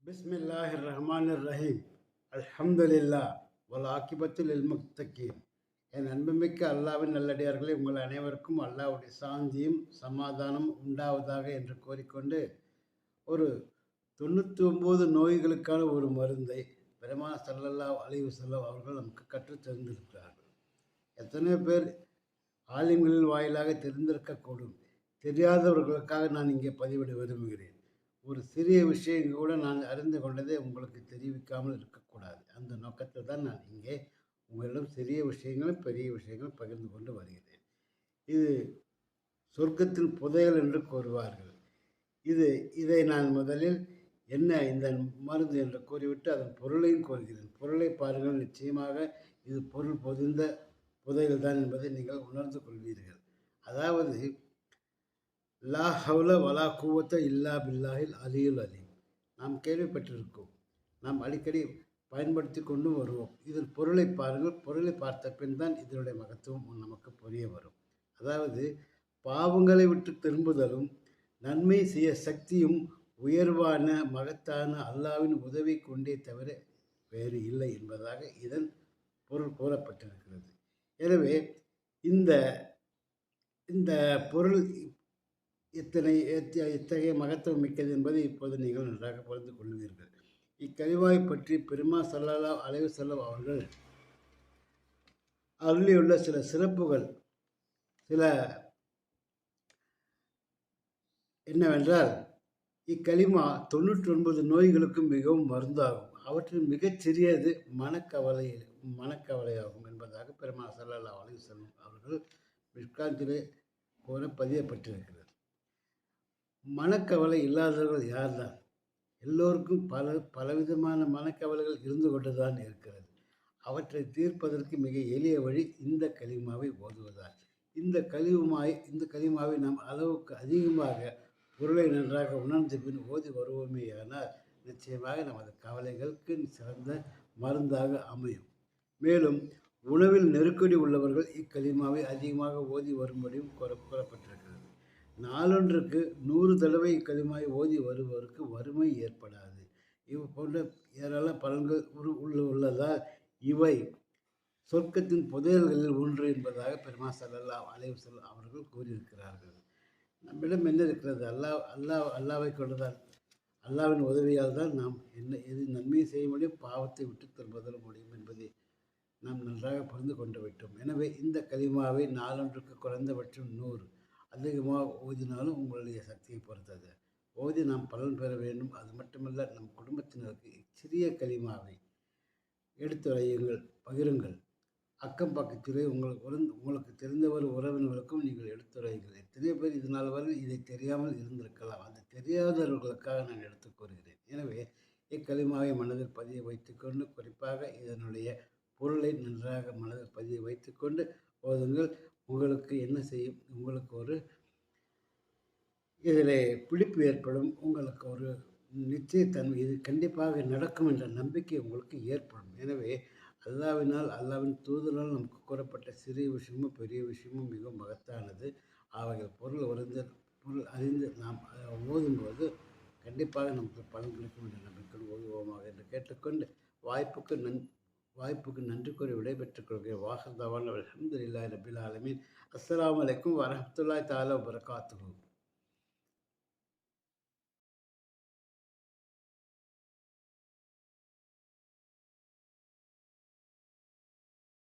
பிஸ்மில்லாஹிர் ரஹ்மானிர் ரஹீம். அல்ஹம்துலில்லா வல் ஆக்கிபத்துல் லில் முத்தகீன். என் அன்புமிக்க அல்லாவின் நல்லடியார்களே, உங்கள் அனைவருக்கும் அல்லாஹ்வுடைய சாந்தியும் சமாதானம் உண்டாவதாக என்று கோரிக்கொண்டு, ஒரு 99 நோய்களுக்கான ஒரு மருந்தை பெருமானார் ஸல்லல்லாஹு அலைஹி வஸல்லம் அவர்கள் நமக்கு கற்றுத் தந்திருக்கிறார்கள். எத்தனையோ பேர் ஆலிம்களின் வாயிலாக தெரிந்திருக்கக்கூடும். தெரியாதவர்களுக்காக நான் இங்கே பதிவிட விரும்புகிறேன். ஒரு சிறிய விஷயம் கூட நான் அறிந்து கொண்டதை உங்களுக்கு தெரிவிக்காமல் இருக்கக்கூடாது. அந்த நோக்கத்தில் தான் நான் இங்கே உங்களிடம் சிறிய விஷயங்களும் பெரிய விஷயங்களும் பகிர்ந்து கொண்டு வருகிறேன். இது சொர்க்கத்தின் புதையல் என்று கூறுவார்கள். இதை நான் முதலில் என்ன இந்த மருந்து என்று கூறிவிட்டு அதன் பொருளையும் கூறுகிறேன். பொருளை பாருங்கள், நிச்சயமாக இது பொருள் பொதிந்த புதையல் தான் என்பதை நீங்கள் உணர்ந்து கொள்வீர்கள். அதாவது, லா ஹவுல வலா குவத்த இல்லா பில்லாஹில் அலியுல் அலீம். நாம் கேள்விப்பட்டிருக்கோம், நாம் அடிக்கடி பயன்படுத்தி கொண்டும் வருவோம். இதன் பொருளை பாருங்கள். பொருளை பார்த்த பின் தான் இதனுடைய மகத்துவம் நமக்கு புரிய வரும். அதாவது, பாவங்களை விட்டு திரும்புதலும் நன்மை செய்ய சக்தியும் உயர்வான மகத்தான அல்லாவின் உதவி கொண்டே தவிர வேறு இல்லை என்பதாக இதன் பொருள் கூறப்பட்டிருக்கிறது. எனவே இந்த இந்த பொருள் இத்தகைய மகத்துவம் மிக்கது என்பதை இப்போது நீங்கள் நன்றாக புரிந்து கொள்வீர்கள். இக்கலிமாவை பற்றி பெருமானார் ஸல்லல்லாஹு அலைஹி வஸல்லம் அவர்கள் அருளியுள்ள சில சிறப்புகள் சில என்னவென்றால், இக்கலிமா 99 நோய்களுக்கும் மிகவும் மருந்தாகும். அவற்றில் மிகச்சிறியது மனக்கவலையாகும் என்பதாக பெருமானார் ஸல்லல்லாஹு அலைஹி வஸல்லம் அவர்கள் மிஷ்காத்திலே கூற பதியப்பட்டிருக்கிறது. மனக்கவலை இல்லாதவர்கள் யார்தான்? எல்லோருக்கும் பலவிதமான மனக்கவலைகள் இருந்து கொண்டுதான் இருக்கிறது. அவற்றை தீர்ப்பதற்கு மிக எளிய வழி இந்த கலிமாவை ஓதுவதால். இந்த கலிமாவை நாம் அளவுக்கு அதிகமாக பொருளை நன்றாக உணர்ந்த பின் ஓதி வருவோமேயானால் நிச்சயமாக நமது கவலைகளுக்கு சிறந்த மருந்தாக அமையும். மேலும் உணவில் நெருக்கடி உள்ளவர்கள் இக்கலிமாவை அதிகமாக ஓதி வரும்படியும் கூறப்பட்டிருக்கிறது. நாளொன்றுக்கு 100 தடவை இக்கலிமாவை ஓதி வருவதற்கு வறுமை ஏற்படாது. இவை போன்ற ஏராள பலன்கள் உள்ளதால் இவை சொர்க்கத்தின் புதையல்களில் ஒன்று என்பதாக பெருமானார் ஸல்லல்லாஹு அலைஹி வஸல்லம் அவர்கள் கூறியிருக்கிறார்கள். நம்மிடம் என்ன இருக்கிறது? அல்லாவை கொண்டுதான், அல்லாவின் உதவியால் தான் நாம் எது நன்மையை செய்ய முடியும், பாவத்தை விட்டு திரும்புதல் முடியும் என்பதை நாம் நன்றாக புரிந்து கொண்டு விட்டோம். எனவே இந்த கலிமாவை நாளொன்றுக்கு குறைந்தபட்சம் 100, அதிகமாக ஓதினாலும் உங்களுடைய சக்தியை பொறுத்தது. ஓதி நாம் பலன் பெற வேண்டும். அது மட்டுமல்ல, நம் குடும்பத்தினருக்கு சிறிய கலிமாவை எடுத்துரையுங்கள், பகிருங்கள். அக்கம் பக்கத்திலே உங்களுக்கு தெரிந்தவர் உறவினர்களுக்கும் நீங்கள் எடுத்துரையுங்கள். எத்தனையோ பேர் இதனால் வரை இதை தெரியாமல் இருந்திருக்கலாம். அது தெரியாதவர்களுக்காக நான் எடுத்துக் கூறுகிறேன். எனவே இக்கலிமாவை மனதில் பதிய வைத்துக்கொண்டு, குறிப்பாக இதனுடைய பொருளை நன்றாக மனதில் பதிய வைத்துக்கொண்டு ஓதுங்கள். உங்களுக்கு என்ன செய்யும்? உங்களுக்கு ஒரு இதில் பிடிப்பு ஏற்படும். உங்களுக்கு ஒரு நிச்சயத்தன்மை, இது கண்டிப்பாக நடக்கும் என்ற நம்பிக்கை உங்களுக்கு ஏற்படும். எனவே அல்லாவின் தூதரால் நமக்கு கூறப்பட்ட சிறிய விஷயமும் பெரிய விஷயமும் மிகவும் மகத்தானது. அவைகள் பொருள் அறிந்து நாம் ஓதும்போது கண்டிப்பாக நமக்கு பலன் கிடைக்கும் என்ற நம்பிக்கை ஓதுவோமாக என்று கேட்டுக்கொண்டு வாய்ப்புக்கு நன்றி கூறி விடைபெற்றுக் கொள்கிறேன். வாஹர் தவான் அல்ஹம்துலில்லாஹி ரப்பில் ஆலமீன். அஸ்ஸலாமு அலைக்கும் வரஹ்மத்துல்லாஹி தஆலா வபரகாத்துஹு.